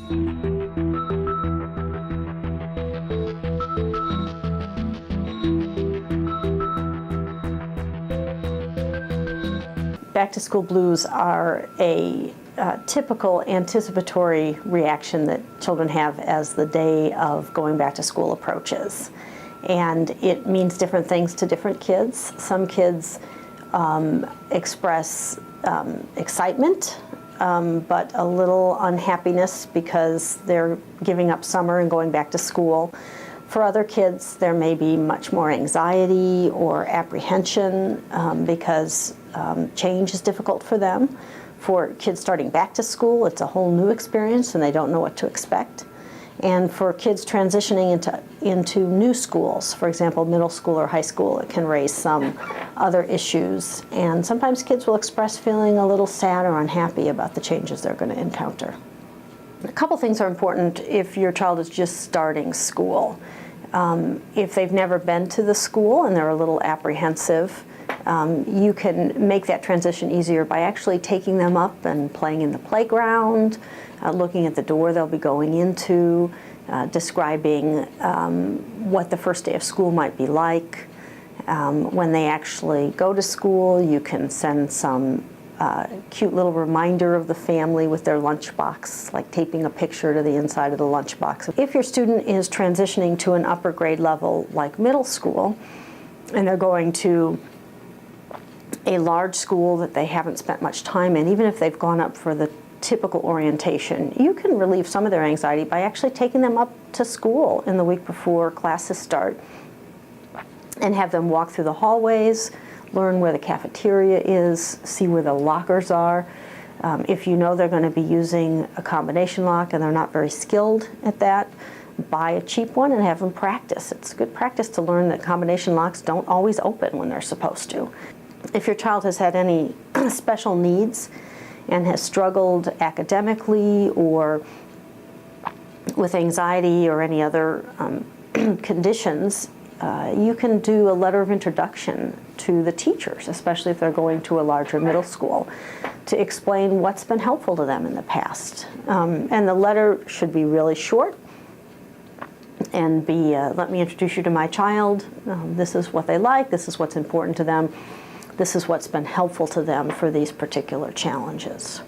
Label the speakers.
Speaker 1: Back-to-school blues are a typical anticipatory reaction that children have as the day of going back to school approaches. And it means different things to different kids. Some kids express excitement, but a little unhappiness because they're giving up summer and going back to school. For other kids, there may be much more anxiety or apprehension because change is difficult for them. For kids starting back to school, it's a whole new experience and they don't know what to expect. And for kids transitioning into new schools, for example, middle school or high school, it can raise some other issues. And sometimes kids will express feeling a little sad or unhappy about the changes they're going to encounter. A couple things are important if your child is just starting school. If they've never been to the school and they're a little apprehensive, you can make that transition easier by actually taking them up and playing in the playground, looking at the door they'll be going into, describing what the first day of school might be like. When they actually go to school, you can send some cute little reminder of the family with their lunchbox, like taping a picture to the inside of the lunchbox. If your student is transitioning to an upper grade level like middle school, and they're going to a large school that they haven't spent much time in, even if they've gone up for the typical orientation, you can relieve some of their anxiety by actually taking them up to school in the week before classes start and have them walk through the hallways, learn where the cafeteria is, see where the lockers are. If you know they're going to be using a combination lock and they're not very skilled at that, buy a cheap one and have them practice. It's good practice to learn that combination locks don't always open when they're supposed to. If your child has had any special needs and has struggled academically or with anxiety or any other conditions, you can do a letter of introduction to the teachers, especially if they're going to a larger middle school, to explain what's been helpful to them in the past. And the letter should be really short and be, let me introduce you to my child. This is what they like. This is what's important to them. This is what's been helpful to them for these particular challenges.